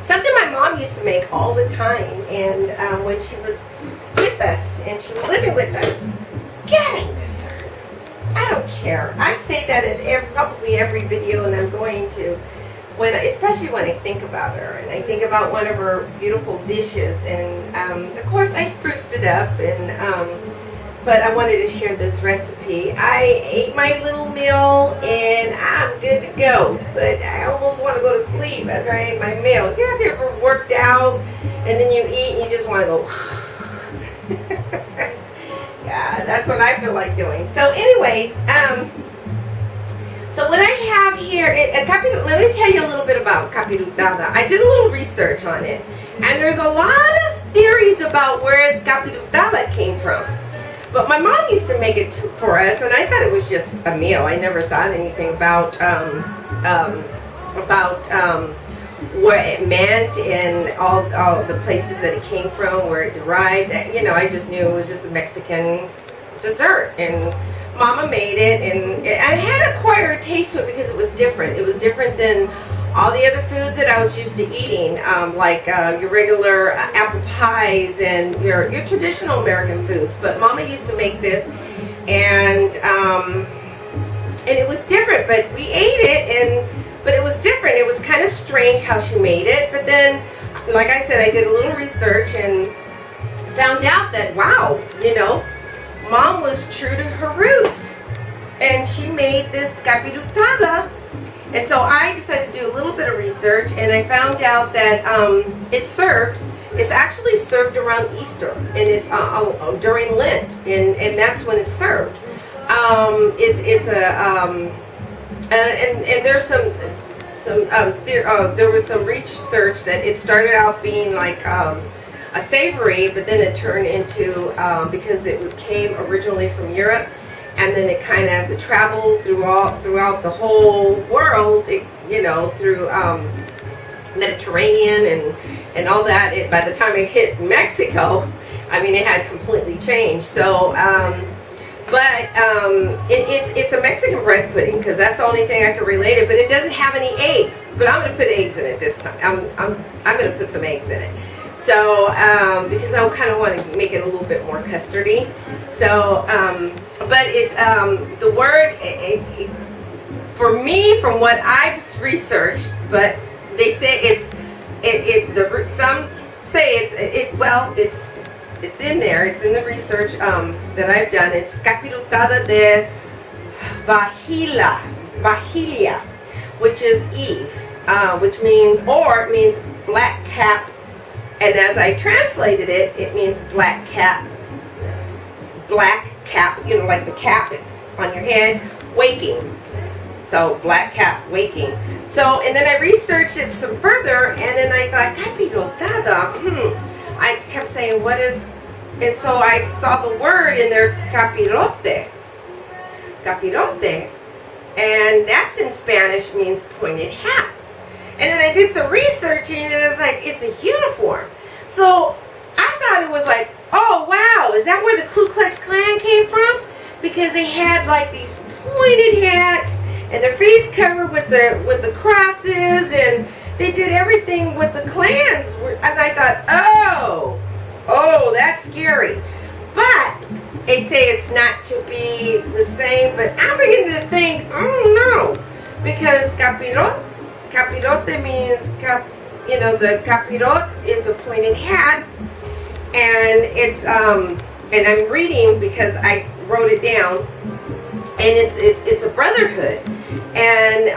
something my mom used to make all the time, and when she was with us and she was living with us. God, I miss her. I don't care. I say that at probably every video, and I'm going to, especially when I think about her, and I think about one of her beautiful dishes, and of course I spruced it up, and but I wanted to share this recipe. I ate my little meal and I'm good to go, but I almost want to go to sleep after I ate my meal. Yeah, have you ever worked out and then you eat and you just want to go yeah, that's what I feel like doing. So anyways, so what I have here, let me tell you a little bit about Capirotada. I did a little research on it, and there's a lot of theories about where Capirotada came from. But my mom used to make it for us, and I thought it was just a meal. I never thought anything about what it meant and all the places that it came from, where it derived. You know, I just knew it was just a Mexican dessert, and Mama made it, and I had an acquired taste to it because it was different. It was different than all the other foods that I was used to eating, like your regular apple pies and your traditional American foods. But Mama used to make this, and it was different. But we ate it, but it was different. It was kind of strange how she made it. But then, like I said, I did a little research and found out that, wow, you know, Mom was true to her roots, and she made this capirotada. And so I decided to do a little bit of research, and I found out that it's actually served around Easter, and it's during Lent, and that's when it's served. And there's there was some research that it started out being like a savory, but then it turned into, because it came originally from Europe, and then it kind of, as it traveled throughout the whole world, you know, through Mediterranean and all that, by the time it hit Mexico, I mean, it had completely changed. So, it's a Mexican bread pudding, because that's the only thing I can relate it. But it doesn't have any eggs. But I'm going to put eggs in it this time. I'm going to put some eggs in it. So, because I kind of want to make it a little bit more custardy. So, but it's, the word, for me, from what I've researched, but they say some say it's in there, it's in the research that I've done. It's Capirotada de Vigilia, which is Eve, which means black cap. And as I translated it, it means black cap, you know, like the cap on your head, waking. So black cap, waking. So, and then I researched it some further, and then I thought, capirotada, I kept saying, what is, and so I saw the word in there, capirote, and that's in Spanish means pointed hat. And then I did some research, and it was like, it's a uniform. So I thought it was like, oh wow, is that where the Ku Klux Klan came from? Because they had like these pointed hats, and their face covered with the crosses, and they did everything with the clans. And I thought, oh, that's scary. But they say it's not to be the same. But I'm beginning to think, oh no, because capirote means you know, the capirote is a pointed hat, and it's and I'm reading because I wrote it down, and it's a brotherhood, and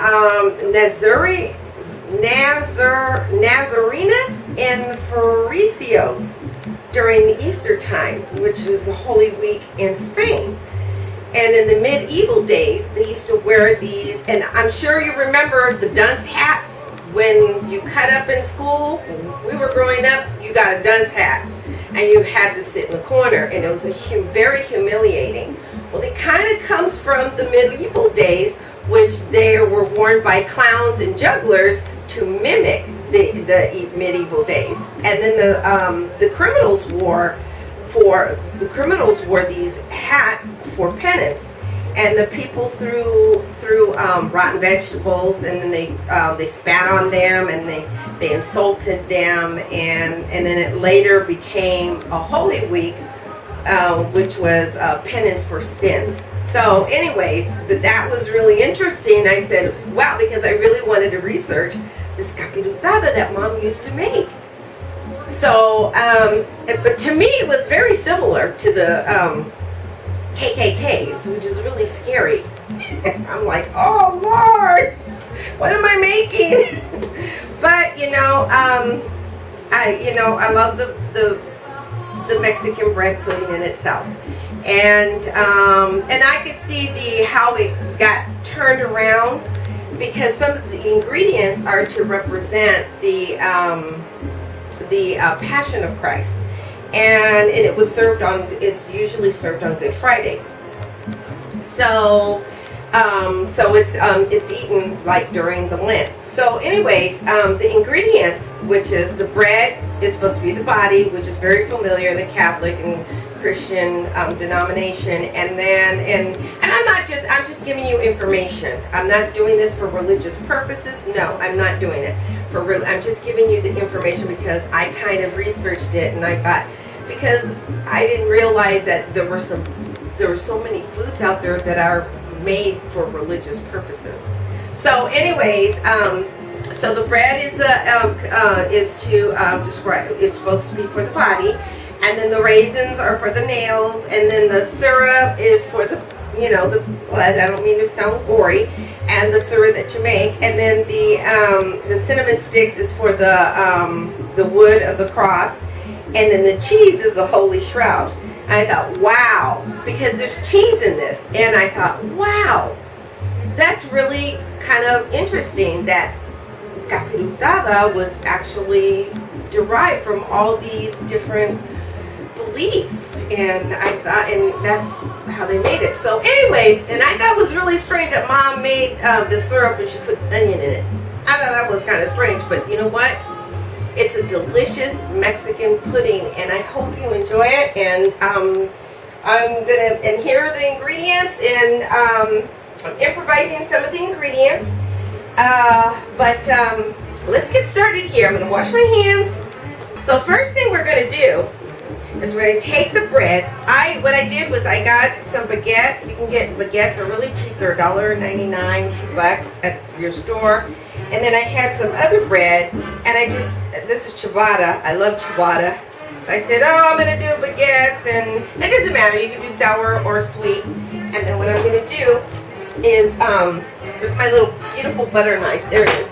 Nazarenes and Pharisios during the Easter time, which is a Holy Week in Spain. And in the medieval days, they used to wear these, and I'm sure you remember the dunce hats. When you cut up in school, when we were growing up, you got a dunce hat, and you had to sit in the corner, and it was very humiliating. Well, it kind of comes from the medieval days, which they were worn by clowns and jugglers to mimic the medieval days. And then the criminals wore these hats for penance. and the people threw rotten vegetables, and then they spat on them, and they insulted them, and then it later became a Holy Week, which was penance for sins. So anyways, but that was really interesting. I said, wow, because I really wanted to research this capirotada that Mom used to make. So, but to me it was very similar to the KKKs, which is really scary. I'm like, oh Lord, what am I making? But I love the Mexican bread pudding in itself, and I could see how it got turned around, because some of the ingredients are to represent the Passion of Christ, and it was served on. It's usually served on Good Friday. So it's eaten like during the Lent. So anyways, the ingredients, which is the bread, is supposed to be the body, which is very familiar in the Catholic and Christian denomination, and I'm just giving you information. I'm not doing this for religious purposes. No, I'm not doing it for real. I'm just giving you the information because I kind of researched it, and I thought, because I didn't realize that there were so many foods out there that are made for religious purposes. So anyways, so the bread is to describe. It's supposed to be for the body. And then the raisins are for the nails, and then the syrup is for the blood. I don't mean to sound gory, and the syrup that you make, and then the cinnamon sticks is for the wood of the cross, and then the cheese is the holy shroud. And I thought, wow, because there's cheese in this, and I thought, wow, that's really kind of interesting that capirotada was actually derived from all these different beliefs, and I thought, and that's how they made it. So anyways, and I thought it was really strange that Mom made the syrup and she put onion in it. I thought that was kind of strange, but you know what? It's a delicious Mexican pudding, and I hope you enjoy it. And and here are the ingredients, and I'm improvising some of the ingredients. But let's get started here. I'm going to wash my hands. So first thing we're going to do is we're going to take the bread. What I did was I got some baguette. You can get baguettes, they're really cheap. They're $1.99, $2 at your store. And then I had some other bread, and this is ciabatta. I love ciabatta. So I said, oh, I'm going to do baguettes, and it doesn't matter. You can do sour or sweet. And then what I'm going to do is, there's my little beautiful butter knife. There it is.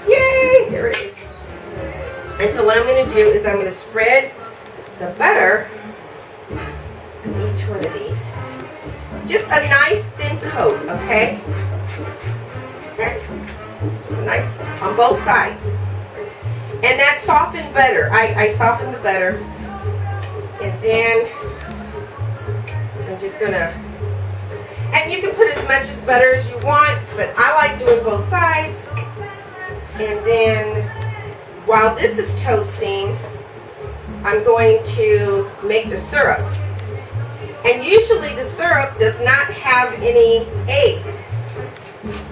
Yay! There it is. And so what I'm going to do is I'm going to spread the butter on each one of these. Just a nice thin coat, okay? Okay? Just a nice, on both sides. And that softened butter, I softened the butter. And then I'm just going to, and you can put as much as butter as you want, but I like doing both sides. And then while this is toasting, I'm going to make the syrup. And usually the syrup does not have any eggs,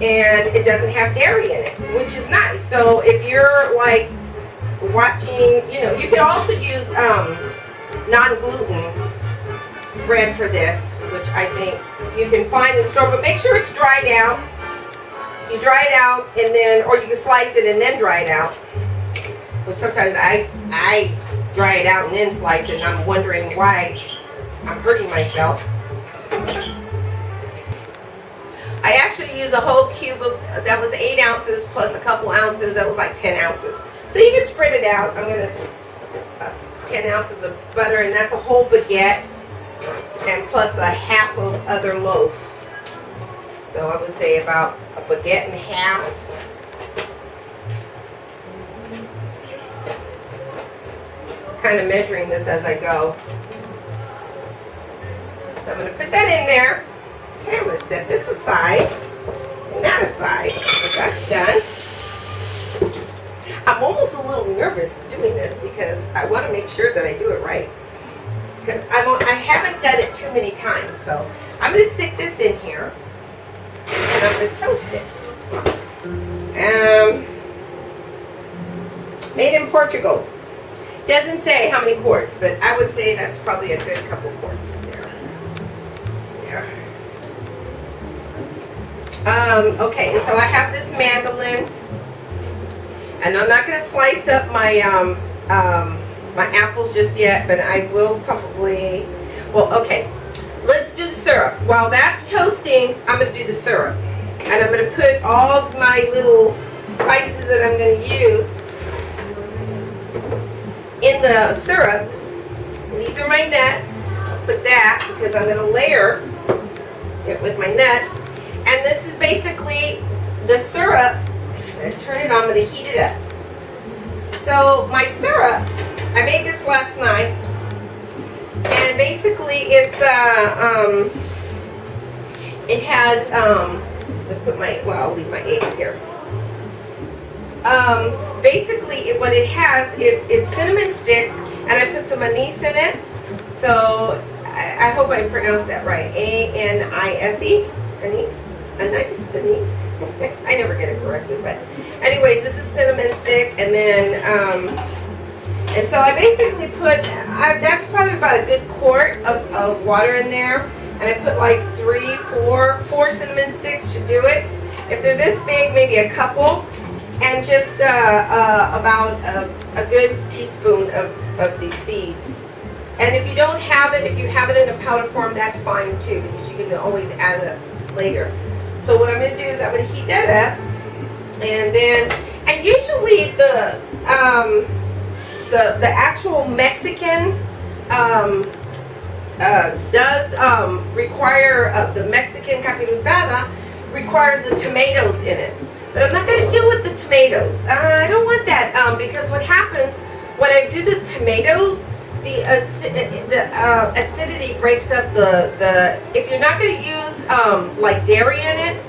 and it doesn't have dairy in it, which is nice. So if you're like watching, you can also use non-gluten bread for this, which I think you can find in the store, but make sure it's dried out. You dry it out, and then, or you can slice it and then dry it out, which sometimes I dry it out and then slice it, and I'm wondering why I'm hurting myself. I actually used a whole cube of, that was 8 ounces plus a couple ounces, that was like 10 ounces. So you can spread it out. I'm going to 10 ounces of butter, and that's a whole baguette, and plus a half of other loaf. So I would say about a baguette and a half. Kind of measuring this as I go. So I'm going to put that in there. Okay, I'm going to set this aside and that aside. So that's done. I'm almost a little nervous doing this because I want to make sure that I do it right. because I haven't done it too many times. So I'm going to stick this in here, and I'm going to toast it. Made in Portugal. Doesn't say how many quarts, but I would say that's probably a good couple quarts there. Okay, and so I have this mandolin, and I'm not going to slice up my my apples just yet, but I will probably. Well, okay, let's do the syrup. While that's toasting, I'm going to do the syrup, and I'm going to put all of my little spices that I'm going to use in the syrup. And these are my nuts. I'll put that because I'm going to layer it with my nuts. And this is basically the syrup. I'm going to turn it on. I'm going to heat it up. So my syrup, I made this last night. And basically it's it has I'll leave my eggs here. Basically what it has it's cinnamon sticks, and I put some anise in it. So I hope I pronounced that right. A-N-I-S-E, anise. Anise. I never get it correctly, but anyways, this is cinnamon stick, and then and so I basically put that's probably about a good quart of water in there, and I put like 4 cinnamon sticks should do it. If they're this big, maybe a couple, and just about a good teaspoon of these seeds. And if you don't have it, if you have it in a powder form, that's fine too, because you can always add it later. So what I'm going to do is I'm going to heat that up, and usually the actual Mexican does require the Mexican capirotada requires the tomatoes in it, but I'm not going to do with the tomatoes. I don't want that because what happens when I do the tomatoes, the acidity breaks up the if you're not going to use like dairy in it,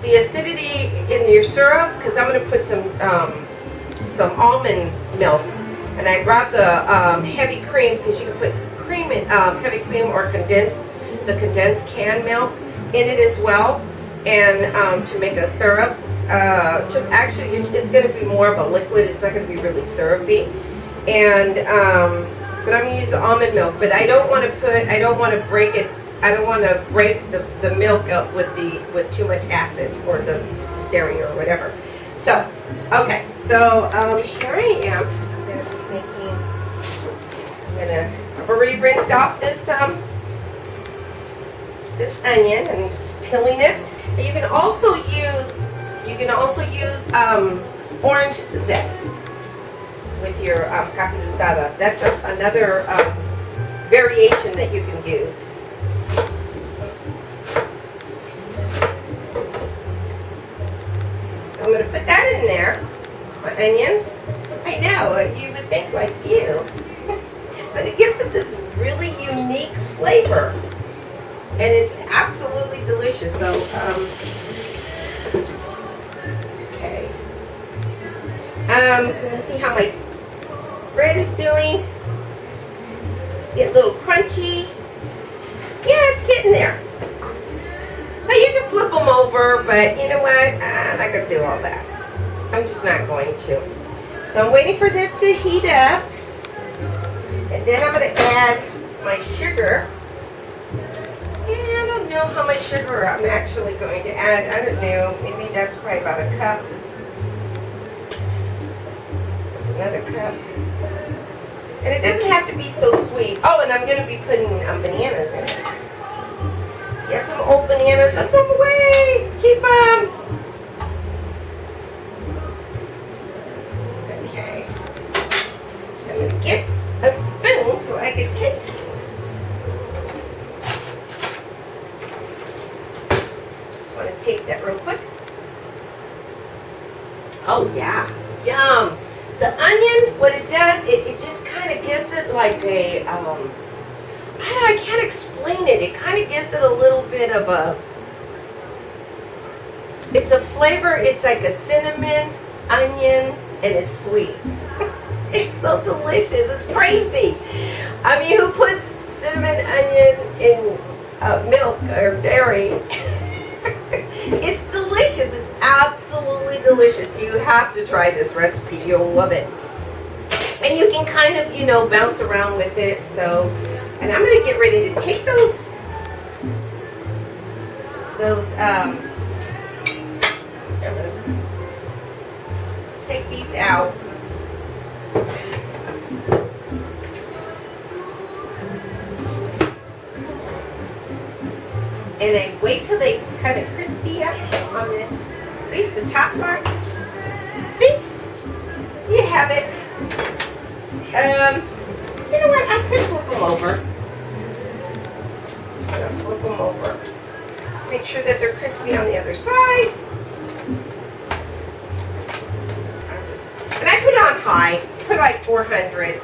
the acidity in your syrup, because I'm going to put some almond milk, and I brought the heavy cream, because you can put cream in heavy cream or the condensed canned milk in it as well, and to make a syrup. It's going to be more of a liquid. It's not going to be really syrupy, and but I'm going to use the almond milk. But I don't want to break it. I don't want to break the milk up with too much acid or the dairy or whatever. So, okay. So here I am. I've already rinsed off this onion and just peeling it. And you can also use orange zest with your capirotada. That's another variation that you can use. So I'm going to put that in there, my onions. I know, you would think like you, but it gives it this really unique flavor, and it's absolutely delicious. So, okay. Let me see how my bread is doing. It's getting a little crunchy. Yeah, it's getting there. So you can flip them over, but you know what? I'm not going to do all that. I'm just not going to. So I'm waiting for this to heat up. And then I'm going to add my sugar. And I don't know how much sugar I'm actually going to add. I don't know. Maybe that's probably about a cup. There's another cup. And it doesn't have to be so sweet. Oh, and I'm going to be putting bananas in it. So you have some old bananas. Don't throw them away. Keep them. Okay. I'm going to get a spoon so I can taste. Just want to taste that real quick. Oh yeah, yum. The onion, what it does, it just kind of gives it like a, I can't explain it. It kind of gives it a little bit of a, it's a flavor, it's like a cinnamon, onion, and it's sweet. It's so delicious. It's crazy. I mean, who puts cinnamon, onion, and milk or dairy. It's delicious. It's absolutely delicious. You have to try this recipe. You'll love it. And you can kind of, you know, bounce around with it. So, and I'm going to get ready to take those I'm gonna take these out. And I wait till they kind of crispy up on the, at least the top part. See? You have it. You know what? I could flip them over. I'm gonna flip them over. Make sure that they're crispy on the other side. And I put it on high. Put like 400.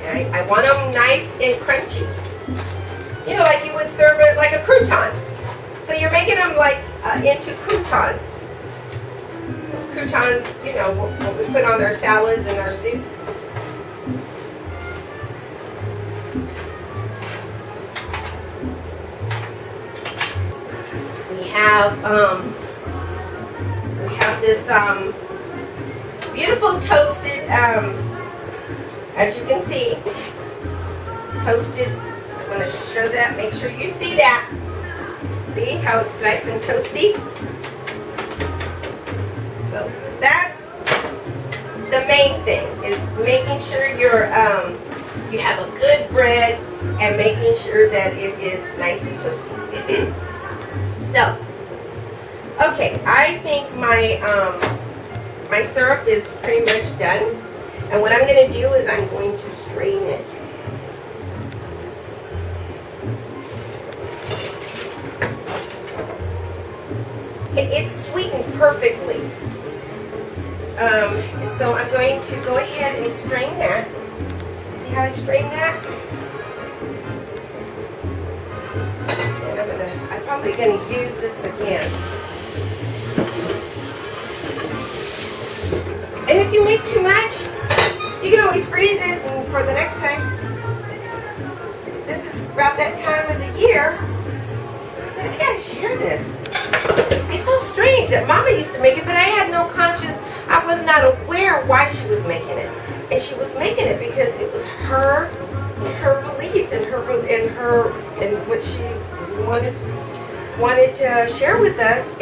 And I want them nice and crunchy. You know, like you would serve it like a crouton. So you're making them like into croutons. Croutons, you know, what we put on our salads and our soups. We have this beautiful toasted, as you can see, toasted. I'm going to show that. Make sure you see that. See how it's nice and toasty? So that's the main thing, is making sure you have a good bread and making sure that it is nice and toasty. So, okay, I think my my syrup is pretty much done. And what I'm going to do is I'm going to strain it. It's sweetened perfectly. And so I'm going to go ahead and strain that. See how I strain that? And I'm probably going to use this again. And if you make too much, you can always freeze it for the next time. This is about that time of the year. I said, I gotta share this. It's so strange that Mama used to make it, but I had no I was not aware why she was making it. And she was making it because it was her belief and what she wanted to share with us.